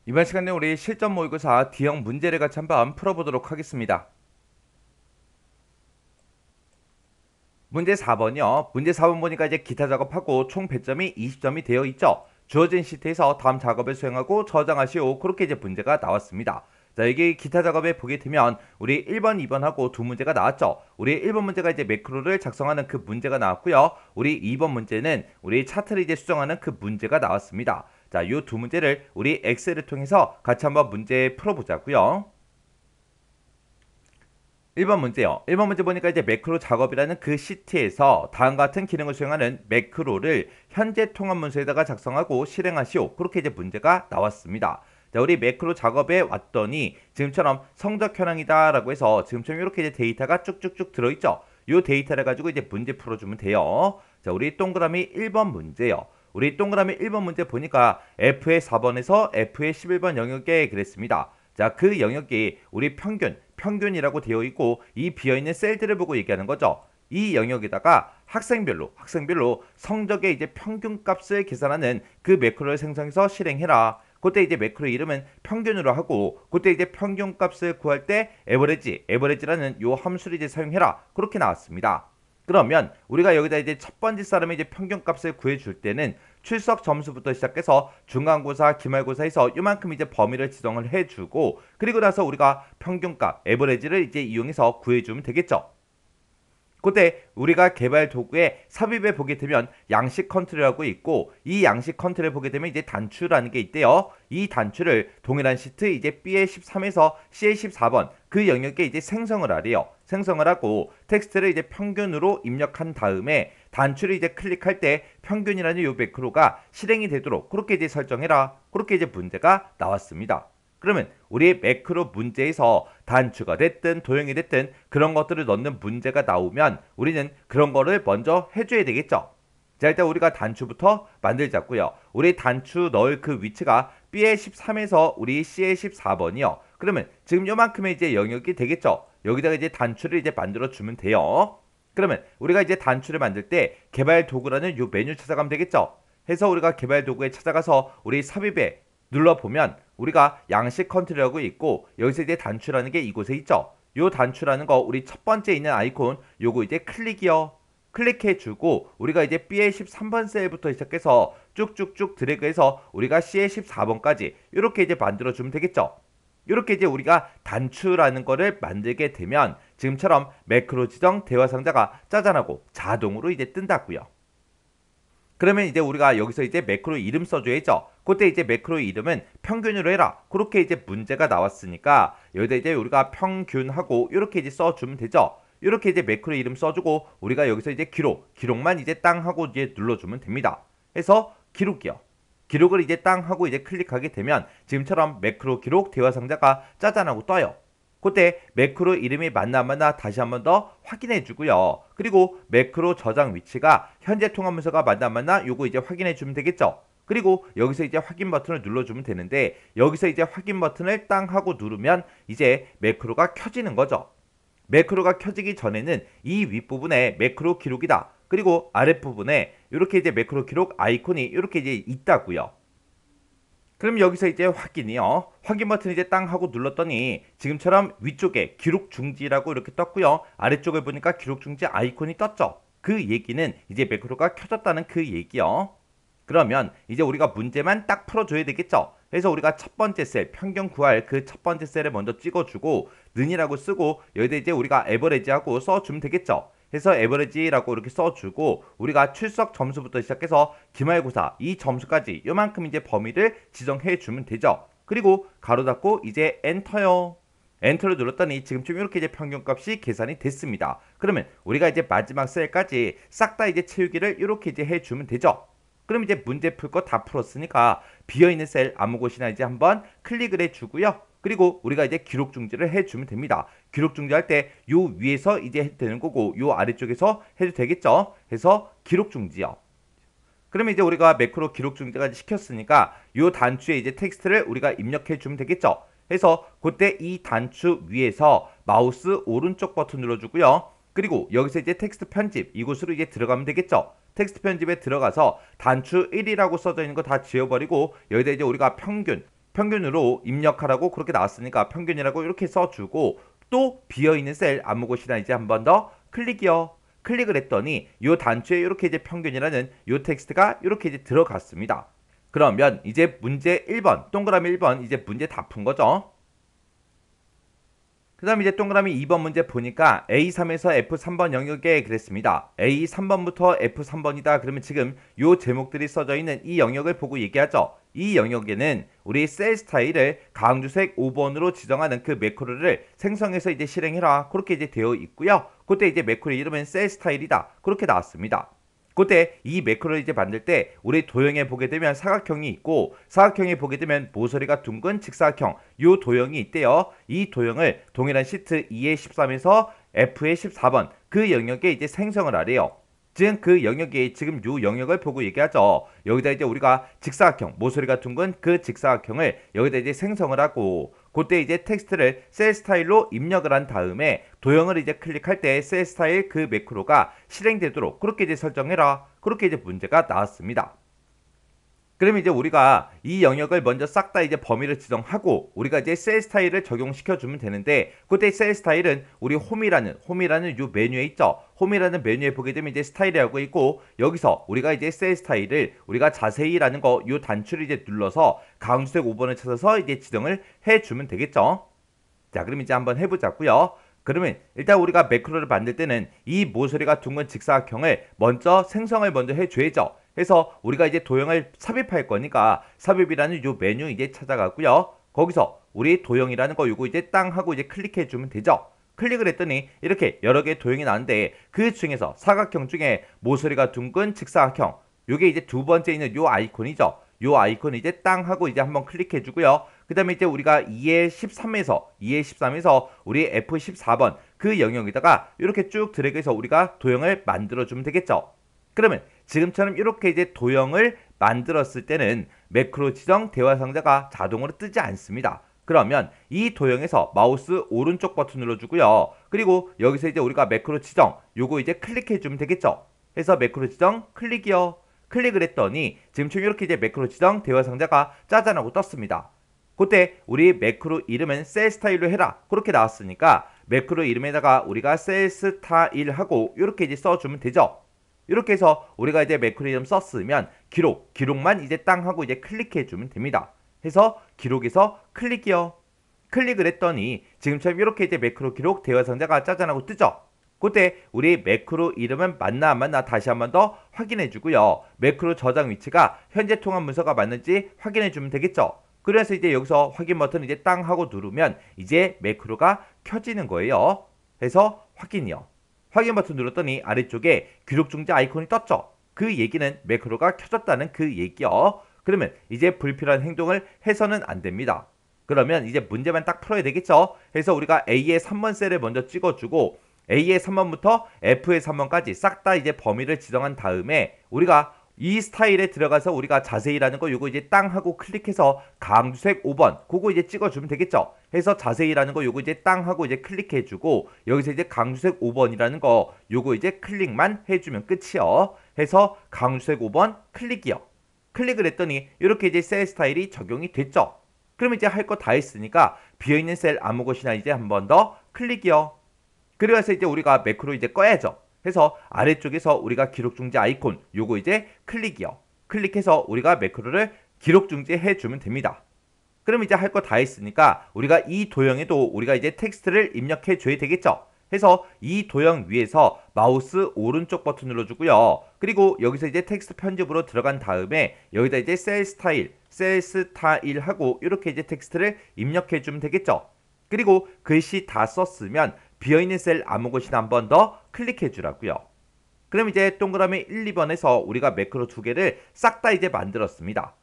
이번 시간에 우리 실전 모의고사 D형 문제를 같이 한번 풀어보도록 하겠습니다. 문제 4번이요. 문제 4번 보니까 이제 기타 작업하고 총 배점이 20점이 되어 있죠. 주어진 시트에서 다음 작업을 수행하고 저장하시오. 그렇게 이제 문제가 나왔습니다. 자, 여기 기타 작업에 보게 되면 우리 1번, 2번하고 두 문제가 나왔죠. 우리 1번 문제가 이제 매크로를 작성하는 그 문제가 나왔고요. 우리 2번 문제는 우리 차트를 이제 수정하는 그 문제가 나왔습니다. 자, 요 두 문제를 우리 엑셀을 통해서 같이 한번 문제 풀어보자고요. 1번 문제요. 1번 문제 보니까 이제 매크로 작업이라는 그 시트에서 다음과 같은 기능을 수행하는 매크로를 현재 통합 문서에다가 작성하고 실행하시오. 그렇게 이제 문제가 나왔습니다. 자, 우리 매크로 작업에 왔더니 지금처럼 성적 현황이다라고 해서 지금처럼 이렇게 이제 데이터가 쭉쭉쭉 들어있죠. 이 데이터를 가지고 이제 문제 풀어주면 돼요. 자, 우리 동그라미 1번 문제요. 우리 동그라미 1번 문제 보니까 F의 4번에서 F의 11번 영역에 그랬습니다. 자, 그 영역이 우리 평균이라고 되어 있고 이 비어있는 셀들을 보고 얘기하는 거죠. 이 영역에다가 학생별로 성적의 이제 평균값을 계산하는 그 매크로를 생성해서 실행해라. 그때 이제 매크로 이름은 평균으로 하고 그때 이제 평균값을 구할 때 에버리지라는 요 함수를 이제 사용해라. 그렇게 나왔습니다. 그러면 우리가 여기다 이제 첫 번째 사람의 이제 평균값을 구해줄 때는 출석 점수부터 시작해서 중간고사, 기말고사에서 요만큼 이제 범위를 지정을 해주고 그리고 나서 우리가 평균값, 에버리지를 이제 이용해서 구해주면 되겠죠. 그때 우리가 개발 도구에 삽입해 보게 되면 양식 컨트롤이라고 있고 이 양식 컨트롤을 보게 되면 이제 단추라는 게 있대요. 이 단추를 동일한 시트 이제 B의 13에서 C의 14번 그 영역에 이제 생성을 하래요. 생성을 하고 텍스트를 이제 평균으로 입력한 다음에 단추를 이제 클릭할 때 평균이라는 요 매크로가 실행이 되도록 그렇게 이제 설정해라. 그렇게 이제 문제가 나왔습니다. 그러면 우리의 매크로 문제에서 단추가 됐든 도형이 됐든 그런 것들을 넣는 문제가 나오면 우리는 그런 거를 먼저 해줘야 되겠죠. 자, 일단 우리가 단추부터 만들자고요. 우리 단추 넣을 그 위치가 B의 13에서 우리 C의 14번이요. 그러면 지금 요만큼의 이제 영역이 되겠죠. 여기다가 이제 단추를 이제 만들어 주면 돼요. 그러면 우리가 이제 단추를 만들 때 개발 도구라는 요 메뉴 찾아가면 되겠죠. 해서 우리가 개발 도구에 찾아가서 우리 삽입에 눌러보면 우리가 양식 컨트롤하고 있고 여기서 이제 단추라는 게 이곳에 있죠. 요 단추라는 거 우리 첫 번째 있는 아이콘 요거 이제 클릭이요. 클릭해주고 우리가 이제 B의 13번 셀부터 시작해서 쭉쭉쭉 드래그해서 우리가 C의 14번까지 이렇게 이제 만들어주면 되겠죠. 이렇게 이제 우리가 단추라는 거를 만들게 되면 지금처럼 매크로 지정 대화 상자가 짜잔하고 자동으로 이제 뜬다고요. 그러면 이제 우리가 여기서 이제 매크로 이름 써줘야죠. 그때 이제 매크로 이름은 평균으로 해라. 그렇게 이제 문제가 나왔으니까 여기다 이제 우리가 평균하고 이렇게 이제 써주면 되죠. 이렇게 이제 매크로 이름 써주고 우리가 여기서 이제 기록만 이제 땅 하고 이제 눌러주면 됩니다. 해서 기록이요. 기록을 이제 땅 하고 이제 클릭하게 되면 지금처럼 매크로 기록 대화 상자가 짜잔하고 떠요. 그때 매크로 이름이 맞나 안 맞나 다시 한번 더 확인해 주고요. 그리고 매크로 저장 위치가 현재 통합 문서가 맞나 안 맞나 요거 이제 확인해 주면 되겠죠. 그리고 여기서 이제 확인 버튼을 눌러주면 되는데 여기서 이제 확인 버튼을 땅 하고 누르면 이제 매크로가 켜지는 거죠. 매크로가 켜지기 전에는 이 윗부분에 매크로 기록이다. 그리고 아랫부분에 이렇게 이제 매크로 기록 아이콘이 이렇게 이제 있다고요. 그럼 여기서 이제 확인이요. 확인 버튼 이제 땅 하고 눌렀더니 지금처럼 위쪽에 기록 중지라고 이렇게 떴고요. 아래쪽을 보니까 기록 중지 아이콘이 떴죠. 그 얘기는 이제 매크로가 켜졌다는 그 얘기요. 그러면 이제 우리가 문제만 딱 풀어줘야 되겠죠. 그래서 우리가 첫 번째 셀 평균 구할 그 첫 번째 셀을 먼저 찍어주고 는이라고 쓰고 여기다 이제 우리가 에버리지하고 써주면 되겠죠. 해서 에버리지라고 이렇게 써주고 우리가 출석 점수부터 시작해서 기말고사 이 점수까지 요만큼 이제 범위를 지정해 주면 되죠. 그리고 가로 닫고 이제 엔터요. 엔터를 눌렀더니 지금쯤 이렇게 이제 평균값이 계산이 됐습니다. 그러면 우리가 이제 마지막 셀까지 싹 다 이제 채우기를 이렇게 이제 해주면 되죠. 그럼 이제 문제 풀 거 다 풀었으니까 비어있는 셀 아무 곳이나 이제 한번 클릭을 해주고요. 그리고 우리가 이제 기록 중지를 해주면 됩니다. 기록 중지할 때 요 위에서 이제 해도 되는 거고 요 아래쪽에서 해도 되겠죠. 해서 기록 중지요. 그러면 이제 우리가 매크로 기록 중지까지 시켰으니까 요 단추에 이제 텍스트를 우리가 입력해 주면 되겠죠. 해서 그때 이 단추 위에서 마우스 오른쪽 버튼 눌러주고요. 그리고 여기서 이제 텍스트 편집 이곳으로 이제 들어가면 되겠죠. 텍스트 편집에 들어가서 단추 1이라고 써져 있는 거 다 지워버리고 여기다 이제 우리가 평균으로 입력하라고 그렇게 나왔으니까 평균이라고 이렇게 써주고 또 비어있는 셀 아무 곳이나 이제 한 번 더 클릭이요. 클릭을 했더니 요 단추에 이렇게 이제 평균이라는 요 텍스트가 이렇게 이제 들어갔습니다. 그러면 이제 문제 1번, 동그라미 1번 이제 문제 다 푼 거죠. 그 다음 이제 동그라미 2번 문제 보니까 A3에서 F3번 영역에 그랬습니다. A3번부터 F3번이다. 그러면 지금 요 제목들이 써져 있는 이 영역을 보고 얘기하죠. 이 영역에는 우리 셀 스타일을 강주색 5번으로 지정하는 그 매크로를 생성해서 이제 실행해라. 그렇게 이제 되어 있고요. 그때 이제 매크로의 이름은 셀 스타일이다. 그렇게 나왔습니다. 그때 이 매크로를 이제 만들 때 우리 도형에 보게 되면 사각형이 있고 사각형에 보게 되면 모서리가 둥근 직사각형 요 도형이 있대요. 이 도형을 동일한 시트 2의 13에서 F의 14번 그 영역에 이제 생성을 하래요. 즉 그 영역이 지금 요 영역을 보고 얘기하죠. 여기다 이제 우리가 직사각형 모서리가 둥근 그 직사각형을 여기다 이제 생성을 하고 그때 이제 텍스트를 셀 스타일로 입력을 한 다음에 도형을 이제 클릭할 때 셀 스타일 그 매크로가 실행되도록 그렇게 이제 설정해라. 그렇게 이제 문제가 나왔습니다. 그러면 이제 우리가 이 영역을 먼저 싹 다 이제 범위를 지정하고 우리가 이제 셀 스타일을 적용시켜 주면 되는데 그때 셀 스타일은 우리 홈이라는 요 메뉴에 있죠. 홈이라는 메뉴에 보게 되면 이제 스타일이라고 있고 여기서 우리가 이제 셀 스타일을 우리가 자세히라는 거 요 단추를 이제 눌러서 강주색 5번을 찾아서 이제 지정을 해 주면 되겠죠. 자, 그럼 이제 한번 해보자고요. 그러면 일단 우리가 매크로를 만들 때는 이 모서리가 둥근 직사각형을 먼저 생성을 먼저 해줘야죠. 해서 우리가 이제 도형을 삽입할 거니까 삽입이라는 요 메뉴 이제 찾아가고요. 거기서 우리 도형이라는 거 요거 이제 땅 하고 이제 클릭해 주면 되죠. 클릭을 했더니 이렇게 여러 개의 도형이 나왔는데 그 중에서 사각형 중에 모서리가 둥근 직사각형 요게 이제 두 번째 있는 요 아이콘이죠. 요 아이콘 이제 땅 하고 이제 한번 클릭해 주고요. 그 다음에 이제 우리가 2의 13에서 우리 F14번 그 영역에다가 이렇게 쭉 드래그해서 우리가 도형을 만들어 주면 되겠죠. 그러면 지금처럼 이렇게 이제 도형을 만들었을 때는 매크로 지정 대화 상자가 자동으로 뜨지 않습니다. 그러면 이 도형에서 마우스 오른쪽 버튼 눌러주고요. 그리고 여기서 이제 우리가 매크로 지정 요거 이제 클릭해 주면 되겠죠. 해서 매크로 지정 클릭이요. 클릭을 했더니 지금처럼 이렇게 이제 매크로 지정 대화 상자가 짜잔하고 떴습니다. 그때 우리 매크로 이름은 셀 스타일로 해라. 그렇게 나왔으니까 매크로 이름에다가 우리가 셀 스타일 하고 이렇게 이제 써주면 되죠. 이렇게 해서 우리가 이제 매크로 이름 썼으면 기록만 이제 땅 하고 이제 클릭해 주면 됩니다. 해서 기록에서 클릭이요. 클릭을 했더니 지금처럼 이렇게 이제 매크로 기록 대화 상자가 짜잔하고 뜨죠. 그때 우리 매크로 이름은 맞나 안 맞나 다시 한번 더 확인해 주고요. 매크로 저장 위치가 현재 통합 문서가 맞는지 확인해 주면 되겠죠. 그래서 이제 여기서 확인 버튼 이제 땅 하고 누르면 이제 매크로가 켜지는 거예요. 해서 확인이요. 확인 버튼 눌렀더니 아래쪽에 기록 중지 아이콘이 떴죠. 그 얘기는 매크로가 켜졌다는 그 얘기요. 그러면 이제 불필요한 행동을 해서는 안 됩니다. 그러면 이제 문제만 딱 풀어야 되겠죠. 해서 우리가 A의 3번 셀을 먼저 찍어주고 A의 3번부터 F의 3번까지 싹 다 이제 범위를 지정한 다음에 우리가 이 스타일에 들어가서 우리가 자세히라는 거 요거 이제 땅 하고 클릭해서 강주색 5번 그거 이제 찍어주면 되겠죠. 해서 자세히라는 거 요거 이제 땅 하고 이제 클릭해주고 여기서 이제 강주색 5번이라는 거 요거 이제 클릭만 해주면 끝이요. 해서 강주색 5번 클릭이요. 클릭을 했더니 이렇게 이제 셀 스타일이 적용이 됐죠. 그럼 이제 할 거 다 했으니까 비어있는 셀 아무 곳이나 이제 한 번 더 클릭이요. 그래서 이제 우리가 매크로 이제 꺼야죠. 해서 아래쪽에서 우리가 기록 중지 아이콘 요거 이제 클릭이요. 클릭해서 우리가 매크로를 기록 중지해 주면 됩니다. 그럼 이제 할 거 다 했으니까 우리가 이 도형에도 우리가 이제 텍스트를 입력해 줘야 되겠죠. 해서 이 도형 위에서 마우스 오른쪽 버튼 눌러주고요. 그리고 여기서 이제 텍스트 편집으로 들어간 다음에 여기다 이제 셀 스타일 하고 이렇게 이제 텍스트를 입력해 주면 되겠죠. 그리고 글씨 다 썼으면 비어있는 셀 아무 곳이나 한 번 더 클릭해 주라고요. 그럼 이제 동그라미 1, 2번에서 우리가 매크로 두 개를 싹 다 이제 만들었습니다.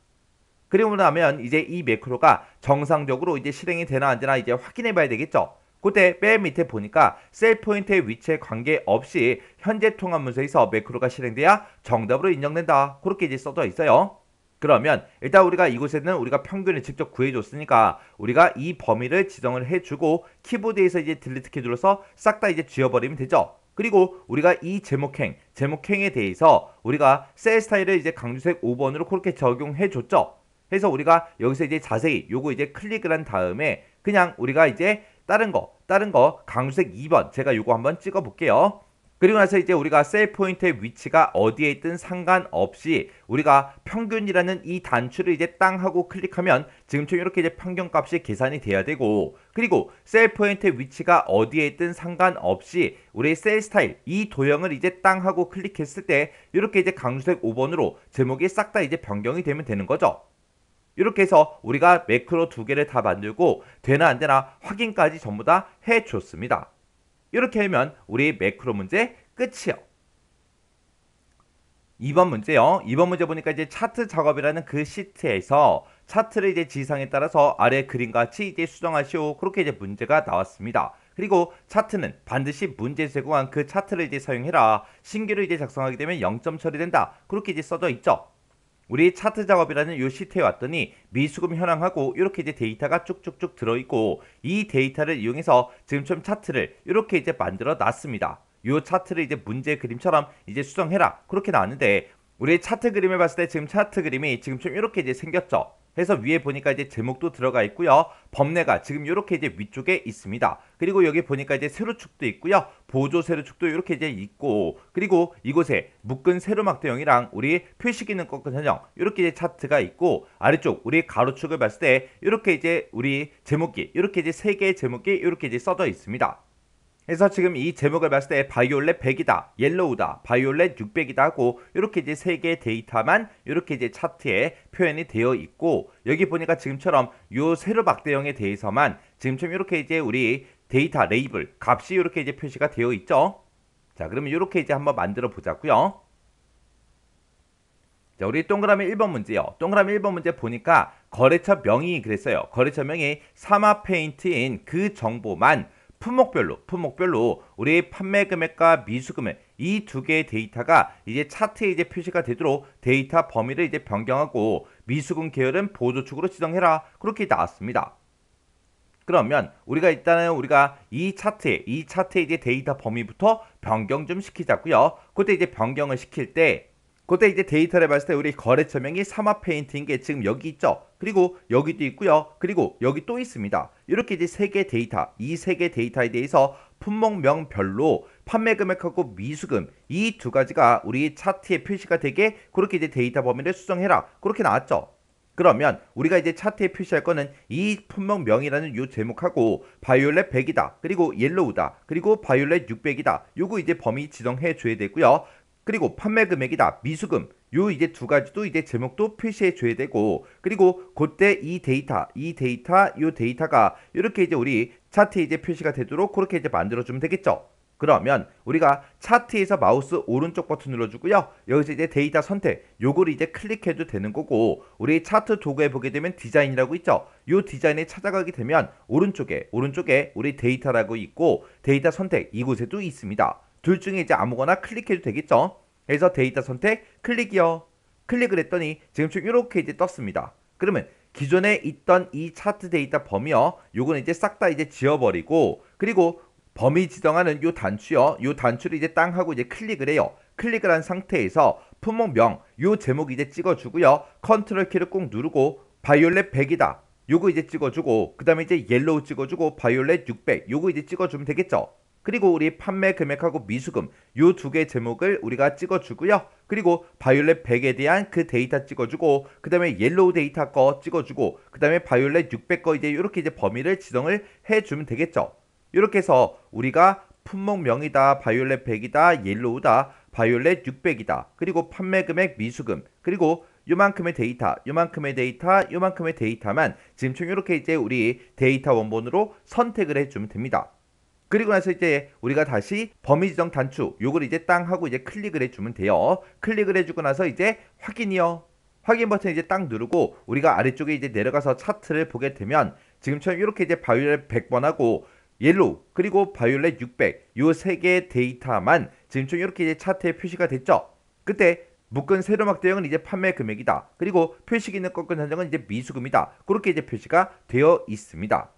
그리고 나면 이제 이 매크로가 정상적으로 이제 실행이 되나 안 되나 이제 확인해 봐야 되겠죠. 그때 맨 밑에 보니까 셀 포인트의 위치에 관계없이 현재 통합 문서에서 매크로가 실행돼야 정답으로 인정된다. 그렇게 이제 써져 있어요. 그러면 일단 우리가 이곳에는 우리가 평균을 직접 구해줬으니까 우리가 이 범위를 지정을 해주고 키보드에서 이제 딜리트 키 눌러서 싹 다 이제 지워버리면 되죠. 그리고 우리가 이 제목행에 대해서 우리가 셀 스타일을 이제 강주색 5번으로 그렇게 적용해줬죠. 해서 우리가 여기서 이제 자세히 요거 이제 클릭을 한 다음에 그냥 우리가 이제 다른 거 강수색 2번 제가 요거 한번 찍어 볼게요. 그리고 나서 이제 우리가 셀 포인트의 위치가 어디에 있든 상관없이 우리가 평균이라는 이 단추를 이제 땅 하고 클릭하면 지금처럼 이렇게 이제 평균값이 계산이 돼야 되고, 그리고 셀 포인트의 위치가 어디에 있든 상관없이 우리 셀 스타일 이 도형을 이제 땅 하고 클릭했을 때 이렇게 이제 강수색 5번으로 제목이 싹 다 이제 변경이 되면 되는 거죠. 이렇게 해서 우리가 매크로 두 개를 다 만들고 되나 안 되나 확인까지 전부 다 해줬습니다. 이렇게 하면 우리 매크로 문제 끝이요. 2번 문제요. 2번 문제 보니까 이제 차트 작업이라는 그 시트에서 차트를 이제 지상에 따라서 아래 그림같이 이제 수정하시오. 그렇게 이제 문제가 나왔습니다. 그리고 차트는 반드시 문제 제공한 그 차트를 이제 사용해라. 신규를 이제 작성하게 되면 0점 처리된다. 그렇게 이제 써져 있죠. 우리 차트 작업이라는 요 시트에 왔더니 미수금 현황하고 이렇게 이제 데이터가 쭉쭉쭉 들어있고, 이 데이터를 이용해서 지금처럼 차트를 이렇게 이제 만들어 놨습니다. 요 차트를 이제 문제 그림처럼 이제 수정해라. 그렇게 나왔는데 우리 차트 그림을 봤을 때 지금 차트 그림이 지금처럼 이렇게 이제 생겼죠. 해서 위에 보니까 이제 제목도 들어가 있고요. 범례가 지금 이렇게 이제 위쪽에 있습니다. 그리고 여기 보니까 이제 세로축도 있고요. 보조 세로축도 이렇게 이제 있고, 그리고 이곳에 묶은 세로막대형이랑 우리 표식 있는 꺾은 선형 이렇게 이제 차트가 있고, 아래쪽 우리 가로축을 봤을 때 이렇게 이제 우리 제목이 이렇게 이제 세 개의 제목이 이렇게 이제 써져 있습니다. 그래서 지금 이 제목을 봤을 때 바이올렛 100이다, 옐로우다, 바이올렛 600이다 하고 이렇게 이제 세 개의 데이터만 이렇게 이제 차트에 표현이 되어 있고, 여기 보니까 지금처럼 요 세로막대형에 대해서만 지금처럼 이렇게 이제 우리 데이터 레이블 값이 이렇게 이제 표시가 되어 있죠. 자, 그러면 이렇게 이제 한번 만들어 보자고요. 자, 우리 동그라미 1번 문제요. 동그라미 1번 문제 보니까 거래처 명이 그랬어요. 거래처 명이 사마 페인트인 그 정보만 품목별로 우리 판매 금액과 미수 금액 이 두 개의 데이터가 이제 차트에 이제 표시가 되도록 데이터 범위를 이제 변경하고 미수금 계열은 보조축으로 지정해라. 그렇게 나왔습니다. 그러면 우리가 일단은 우리가 이 차트에 이제 데이터 범위부터 변경 좀 시키자고요. 그때 이제 변경을 시킬 때 그때 이제 데이터를 봤을 때 우리 거래처명이 사마 페인트인 게 지금 여기 있죠. 그리고 여기도 있고요. 그리고 여기 또 있습니다. 이렇게 이제 세 개 데이터, 이 세 개 데이터에 대해서 품목명별로 판매 금액하고 미수금 이 두 가지가 우리 차트에 표시가 되게 그렇게 이제 데이터 범위를 수정해라. 그렇게 나왔죠. 그러면 우리가 이제 차트에 표시할 거는 이 품목명이라는 요 제목하고 바이올렛 100이다. 그리고 옐로우다. 그리고 바이올렛 600이다. 요거 이제 범위 지정해 줘야 되고요. 그리고 판매 금액이다, 미수금 요 이제 두 가지도 이제 제목도 표시해 줘야 되고, 그리고 그때 이 요 데이터가 이렇게 이제 우리 차트에 이제 표시가 되도록 그렇게 이제 만들어 주면 되겠죠. 그러면 우리가 차트에서 마우스 오른쪽 버튼 눌러주고요. 여기서 이제 데이터 선택 요거를 이제 클릭해도 되는 거고, 우리 차트 도구에 보게 되면 디자인이라고 있죠. 요 디자인에 찾아가게 되면 오른쪽에 우리 데이터라고 있고 데이터 선택 이곳에도 있습니다. 둘 중에 이제 아무거나 클릭해도 되겠죠. 그래서 데이터 선택 클릭이요. 클릭을 했더니 지금처럼 이렇게 이제 떴습니다. 그러면 기존에 있던 이 차트 데이터 범위요. 요거는 이제 싹 다 이제 지워버리고, 그리고 범위 지정하는 요 단추요. 요 단추를 이제 땅 하고 이제 클릭을 해요. 클릭을 한 상태에서 품목명 요 제목 이제 찍어주고요. 컨트롤 키를 꾹 누르고 바이올렛 100이다. 요거 이제 찍어주고, 그 다음에 이제 옐로우 찍어주고 바이올렛 600 요거 이제 찍어주면 되겠죠. 그리고 우리 판매 금액하고 미수금 요 두 개 제목을 우리가 찍어주고요. 그리고 바이올렛 100에 대한 그 데이터 찍어주고, 그 다음에 옐로우 데이터 거 찍어주고, 그 다음에 바이올렛 600 거 이제 이렇게 이제 범위를 지정을 해주면 되겠죠. 이렇게 해서 우리가 품목명이다, 바이올렛 100이다, 옐로우다, 바이올렛 600이다, 그리고 판매 금액, 미수금, 그리고 요만큼의 데이터만 지금처럼 이렇게 이제 우리 데이터 원본으로 선택을 해주면 됩니다. 그리고 나서 이제 우리가 다시 범위 지정 단추 요걸 이제 땅 하고 이제 클릭을 해주면 돼요. 클릭을 해주고 나서 이제 확인이요. 확인 버튼 이제 딱 누르고 우리가 아래쪽에 이제 내려가서 차트를 보게 되면 지금처럼 이렇게 이제 바이올렛 100번하고 옐로우 그리고 바이올렛 600 요 세 개의 데이터만 지금처럼 이렇게 이제 차트에 표시가 됐죠. 그때 묶은 세로막대형은 이제 판매 금액이다. 그리고 표식 있는 꺾은 산정은 이제 미수금이다. 그렇게 이제 표시가 되어 있습니다.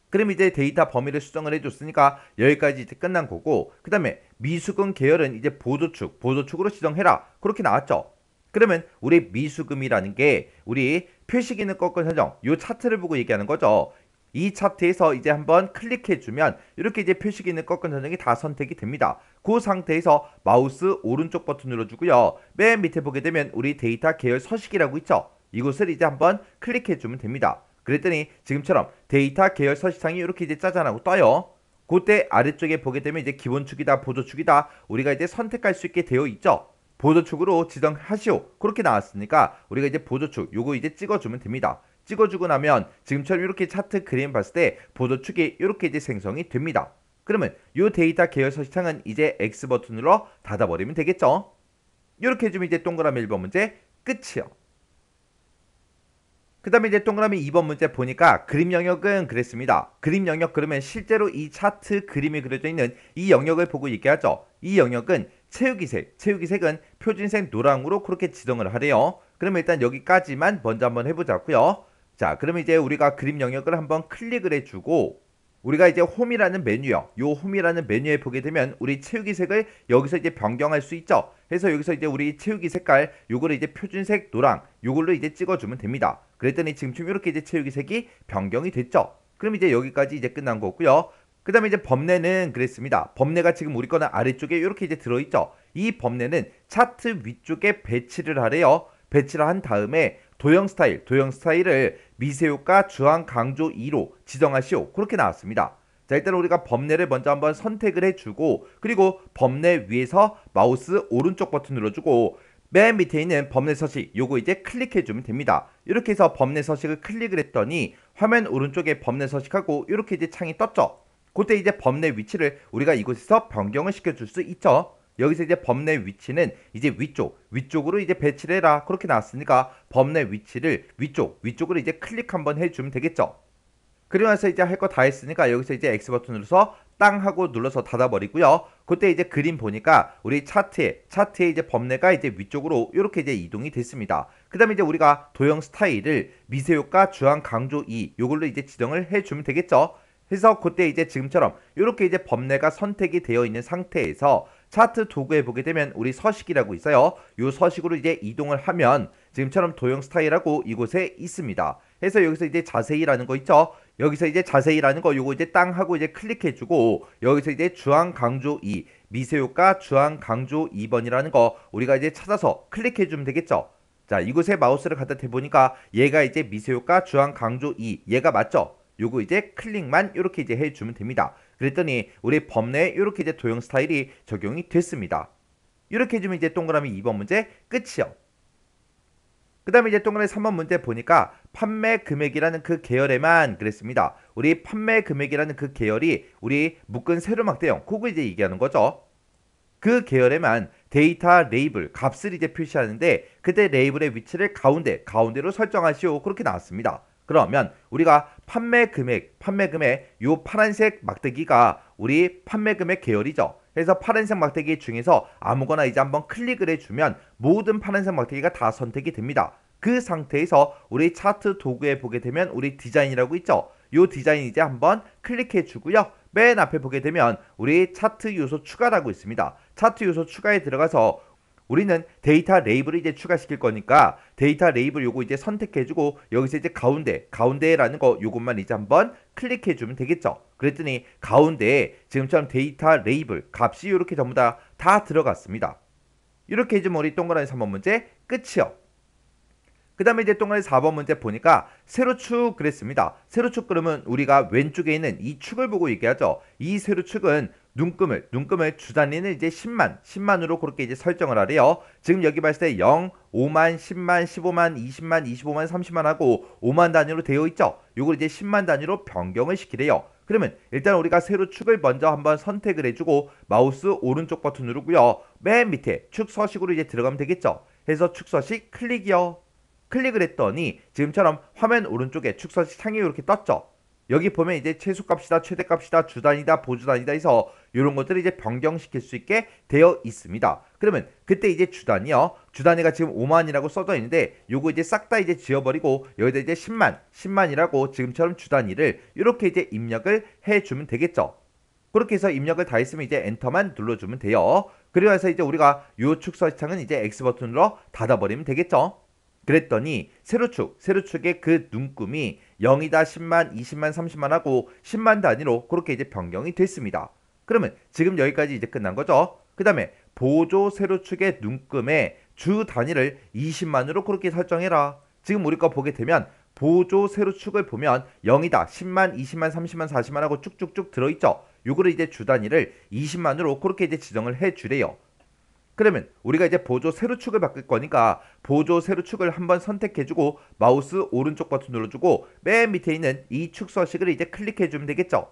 그럼 이제 데이터 범위를 수정을 해줬으니까 여기까지 이제 끝난 거고, 그 다음에 미수금 계열은 이제 보조축으로 지정해라. 그렇게 나왔죠. 그러면 우리 미수금이라는 게 우리 표시기능 꺾은 설정 요 차트를 보고 얘기하는 거죠. 이 차트에서 이제 한번 클릭해주면 이렇게 이제 표시기능 꺾은 설정이 다 선택이 됩니다. 그 상태에서 마우스 오른쪽 버튼 눌러주고요. 맨 밑에 보게 되면 우리 데이터 계열 서식이라고 있죠. 이곳을 이제 한번 클릭해주면 됩니다. 그랬더니 지금처럼 데이터 계열 서식창이 이렇게 이제 짜잔하고 떠요. 그때 아래쪽에 보게 되면 이제 기본축이다 보조축이다 우리가 이제 선택할 수 있게 되어 있죠. 보조축으로 지정하시오 그렇게 나왔으니까 우리가 이제 보조축 요거 이제 찍어주면 됩니다. 찍어주고 나면 지금처럼 이렇게 차트 그림 봤을 때 보조축이 이렇게 이제 생성이 됩니다. 그러면 요 데이터 계열 서식창은 이제 X 버튼으로 닫아버리면 되겠죠. 이렇게 해주면 이제 동그라미 1번 문제 끝이요. 그 다음에 이제 동그라미 2번 문제 보니까 그림 영역은 그랬습니다. 그림 영역 그러면 실제로 이 차트 그림이 그려져 있는 이 영역을 보고 얘기하죠. 이 영역은 채우기색, 채우기색은 표준색 노랑으로 그렇게 지정을 하래요. 그러면 일단 여기까지만 먼저 한번 해보자고요. 자, 그러면 이제 우리가 그림 영역을 한번 클릭을 해주고 우리가 이제 홈이라는 메뉴요. 요 홈이라는 메뉴에 보게 되면 우리 채우기 색을 여기서 이제 변경할 수 있죠. 그래서 여기서 이제 우리 채우기 색깔 요거를 이제 표준색 노랑 요걸로 이제 찍어주면 됩니다. 그랬더니 지금 이렇게 이제 채우기 색이 변경이 됐죠. 그럼 이제 여기까지 이제 끝난 거고요. 그 다음에 이제 범례는 그랬습니다. 범례가 지금 우리 거는 아래쪽에 이렇게 이제 들어있죠. 이 범례는 차트 위쪽에 배치를 하래요. 배치를 한 다음에 도형 스타일을 미세효과 주황 강조 2로 지정하시오. 그렇게 나왔습니다. 자, 일단 우리가 범례를 먼저 한번 선택을 해주고 그리고 범례 위에서 마우스 오른쪽 버튼 눌러주고 맨 밑에 있는 범례 서식 요거 이제 클릭해주면 됩니다. 이렇게 해서 범례 서식을 클릭을 했더니 화면 오른쪽에 범례 서식하고 이렇게 이제 창이 떴죠. 그때 이제 범례 위치를 우리가 이곳에서 변경을 시켜줄 수 있죠. 여기서 이제 범례 위치는 이제 위쪽으로 이제 배치를 해라 그렇게 나왔으니까 범례 위치를 위쪽으로 이제 클릭 한번 해주면 되겠죠. 그리고 나서 이제 할 거 다 했으니까 여기서 이제 X 버튼 눌러서 땅 하고 눌러서 닫아버리고요. 그때 이제 그림 보니까 우리 차트에 이제 범례가 이제 위쪽으로 이렇게 이제 이동이 됐습니다. 그 다음에 이제 우리가 도형 스타일을 미세효과 주황 강조 2 요걸로 이제 지정을 해주면 되겠죠. 그래서 그때 이제 지금처럼 이렇게 이제 범례가 선택이 되어 있는 상태에서 차트 도구에 보게 되면 우리 서식이라고 있어요. 이 서식으로 이제 이동을 하면 지금처럼 도형 스타일하고 이곳에 있습니다. 그래서 여기서 이제 자세히라는 거 있죠. 여기서 이제 자세히라는 거 요거 이제 땅 하고 이제 클릭해주고 여기서 이제 주황 강조 2 미세효과 주황 강조 2번이라는 거 우리가 이제 찾아서 클릭해주면 되겠죠. 자, 이곳에 마우스를 갖다 대보니까 얘가 이제 미세효과 주황 강조 2 얘가 맞죠? 요거 이제 클릭만 이렇게 이제 해주면 됩니다. 그랬더니 우리 범례에 이렇게 이제 도형 스타일이 적용이 됐습니다. 이렇게 해주면 이제 동그라미 2번 문제 끝이요. 그 다음에 이제 동그라미 3번 문제 보니까 판매 금액이라는 그 계열에만 그랬습니다. 우리 판매 금액이라는 그 계열이 우리 묶은 세로막대형 그거 이제 얘기하는 거죠. 그 계열에만 데이터 레이블 값을 이제 표시하는데 그때 레이블의 위치를 가운데로 설정하시오 그렇게 나왔습니다. 그러면 우리가 판매 금액 요 파란색 막대기가 우리 판매 금액 계열이죠. 그래서 파란색 막대기 중에서 아무거나 이제 한번 클릭을 해주면 모든 파란색 막대기가 다 선택이 됩니다. 그 상태에서 우리 차트 도구에 보게 되면 우리 디자인이라고 있죠. 요 디자인 이제 한번 클릭해 주고요. 맨 앞에 보게 되면 우리 차트 요소 추가라고 있습니다. 차트 요소 추가에 들어가서 우리는 데이터 레이블을 이제 추가시킬 거니까 데이터 레이블 요거 이제 선택해주고 여기서 이제 가운데라는 거 요것만 이제 한번 클릭해주면 되겠죠. 그랬더니 가운데에 지금처럼 데이터 레이블 값이 이렇게 전부 다 들어갔습니다. 이렇게 해주면 우리 동그라미 3번 문제 끝이요. 그 다음에 이제 동그라미 4번 문제 보니까 세로축 그랬습니다. 세로축 그러면 우리가 왼쪽에 있는 이 축을 보고 얘기하죠. 이 세로축은 눈금을 주단위는 이제 10만으로 그렇게 이제 설정을 하래요. 지금 여기 봤을 때 0, 5만, 10만, 15만, 20만, 25만, 30만 하고 5만 단위로 되어 있죠. 요걸 이제 10만 단위로 변경을 시키래요. 그러면 일단 우리가 세로축을 먼저 한번 선택을 해주고 마우스 오른쪽 버튼 누르고요. 맨 밑에 축 서식으로 이제 들어가면 되겠죠. 해서 축 서식 클릭이요. 클릭을 했더니 지금처럼 화면 오른쪽에 축 서식 창이 이렇게 떴죠. 여기 보면 이제 최소값이다, 최대값이다, 주단위다, 보주단위다 해서 이런 것들을 이제 변경시킬 수 있게 되어 있습니다. 그러면 그때 이제 주단위요. 주단위가 지금 5만이라고 써져 있는데 요거 이제 싹 다 이제 지워버리고 여기다 이제 10만이라고 지금처럼 주단위를 이렇게 이제 입력을 해주면 되겠죠. 그렇게 해서 입력을 다 했으면 이제 엔터만 눌러주면 돼요. 그리고 나서 이제 우리가 요 축서 시창은 이제 X 버튼으로 닫아버리면 되겠죠. 그랬더니 세로축의 그 눈금이 0이다, 10만, 20만, 30만 하고 10만 단위로 그렇게 이제 변경이 됐습니다. 그러면 지금 여기까지 이제 끝난 거죠. 그 다음에 보조 세로축의 눈금의 주 단위를 20만으로 그렇게 설정해라. 지금 우리가 보게 되면 보조 세로축을 보면 0이다, 10만, 20만, 30만, 40만 하고 쭉쭉쭉 들어있죠. 요거를 이제 주 단위를 20만으로 그렇게 이제 지정을 해주래요. 그러면 우리가 이제 보조 세로축을 바꿀 거니까 보조 세로축을 한번 선택해주고 마우스 오른쪽 버튼 눌러주고 맨 밑에 있는 이 축서식을 이제 클릭해주면 되겠죠.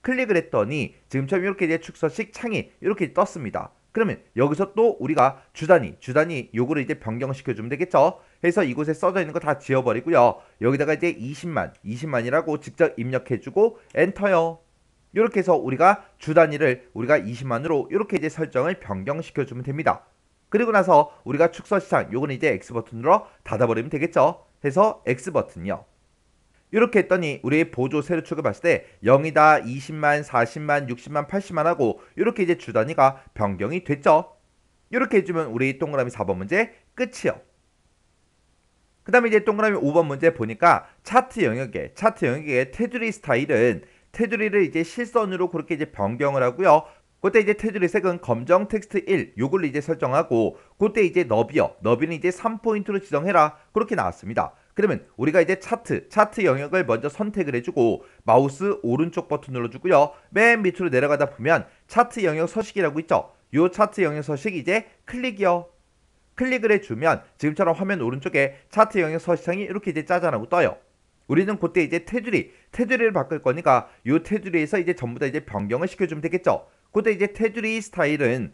클릭을 했더니 지금처럼 이렇게 이제 축서식 창이 이렇게 떴습니다. 그러면 여기서 또 우리가 주단위 요거를 이제 변경시켜주면 되겠죠. 해서 이곳에 써져 있는 거 다 지워버리고요. 여기다가 이제 20만이라고 직접 입력해주고 엔터요. 이렇게 해서 우리가 주 단위를 우리가 20만으로 이렇게 이제 설정을 변경시켜주면 됩니다. 그리고 나서 우리가 축서 시장 요거는 이제 X 버튼으로 닫아버리면 되겠죠. 해서 X 버튼이요. 이렇게 했더니 우리 보조 세로축을 봤을 때 0이다, 20만, 40만, 60만, 80만 하고 이렇게 이제 주 단위가 변경이 됐죠. 이렇게 해주면 우리 동그라미 4번 문제 끝이요. 그 다음에 이제 동그라미 5번 문제 보니까 차트 영역의 테두리 스타일은 테두리를 이제 실선으로 그렇게 이제 변경을 하고요. 그때 이제 테두리 색은 검정 텍스트 1 요걸로 이제 설정하고 그때 이제 너비는 이제 3포인트로 지정해라 그렇게 나왔습니다. 그러면 우리가 이제 차트 영역을 먼저 선택을 해주고 마우스 오른쪽 버튼 눌러주고요. 맨 밑으로 내려가다 보면 차트 영역 서식이라고 있죠. 요 차트 영역 서식 이제 클릭이요. 클릭을 해주면 지금처럼 화면 오른쪽에 차트 영역 서식창이 이렇게 이제 짜잔하고 떠요. 우리는 그때 이제 테두리를 바꿀 거니까 요 테두리에서 이제 전부 다 이제 변경을 시켜주면 되겠죠. 그때 이제 테두리 스타일은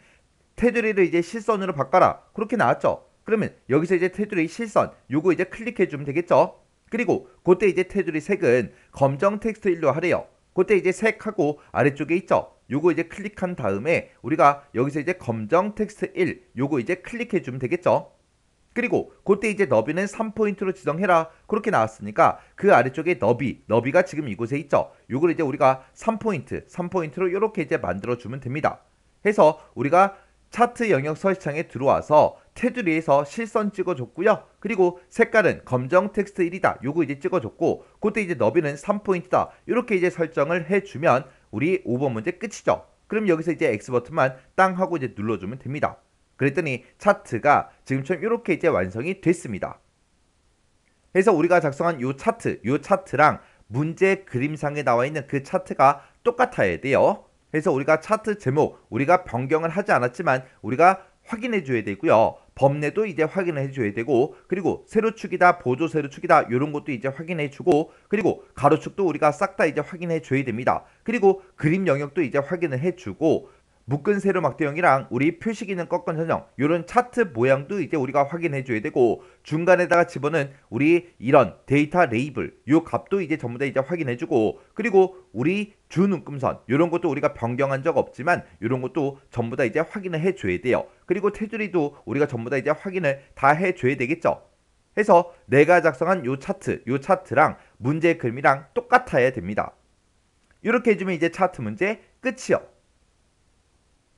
테두리를 이제 실선으로 바꿔라 그렇게 나왔죠. 그러면 여기서 이제 테두리 실선 요거 이제 클릭해주면 되겠죠. 그리고 그때 이제 테두리 색은 검정 텍스트 1로 하래요. 그때 이제 색하고 아래쪽에 있죠. 요거 이제 클릭한 다음에 우리가 여기서 이제 검정 텍스트 1 요거 이제 클릭해주면 되겠죠. 그리고 그때 이제 너비는 3포인트로 지정해라 그렇게 나왔으니까 그 아래쪽에 너비가 지금 이곳에 있죠. 요걸 이제 우리가 3포인트로 이렇게 이제 만들어주면 됩니다. 해서 우리가 차트 영역 서식창에 들어와서 테두리에서 실선 찍어줬고요. 그리고 색깔은 검정 텍스트 1이다. 요거 이제 찍어줬고 그때 이제 너비는 3포인트다. 이렇게 이제 설정을 해주면 우리 5번 문제 끝이죠. 그럼 여기서 이제 X 버튼만 땅 하고 이제 눌러주면 됩니다. 그랬더니 차트가 지금처럼 이렇게 이제 완성이 됐습니다. 그래서 우리가 작성한 요 차트랑 문제 그림상에 나와 있는 그 차트가 똑같아야 돼요. 그래서 우리가 차트 제목 우리가 변경을 하지 않았지만 우리가 확인해 줘야 되고요. 범례도 이제 확인해 줘야 되고 그리고 세로축이다 보조 세로축이다 이런 것도 이제 확인해 주고 그리고 가로축도 우리가 싹 다 이제 확인해 줘야 됩니다. 그리고 그림 영역도 이제 확인을 해 주고 묶은 세로 막대형이랑 우리 표시기능 꺾은 선형 요런 차트 모양도 이제 우리가 확인해 줘야 되고 중간에다가 집어넣은 우리 이런 데이터 레이블 요 값도 이제 전부 다 이제 확인해 주고 그리고 우리 주 눈금선 요런 것도 우리가 변경한 적 없지만 요런 것도 전부 다 이제 확인을 해 줘야 돼요. 그리고 테두리도 우리가 전부 다 이제 확인을 다 해 줘야 되겠죠. 해서 내가 작성한 요 차트랑 문제 그림이랑 똑같아야 됩니다. 이렇게 해주면 이제 차트 문제 끝이요.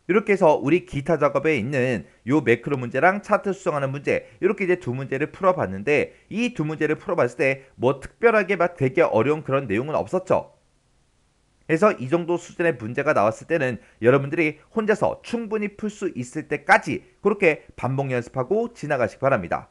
이렇게 해서 우리 기타 작업에 있는 요 매크로 문제랑 차트 수정하는 문제 이렇게 이제 두 문제를 풀어봤는데 이 두 문제를 풀어봤을 때 뭐 특별하게 막 되게 어려운 그런 내용은 없었죠. 그래서 이 정도 수준의 문제가 나왔을 때는 여러분들이 혼자서 충분히 풀 수 있을 때까지 그렇게 반복 연습하고 지나가시기 바랍니다.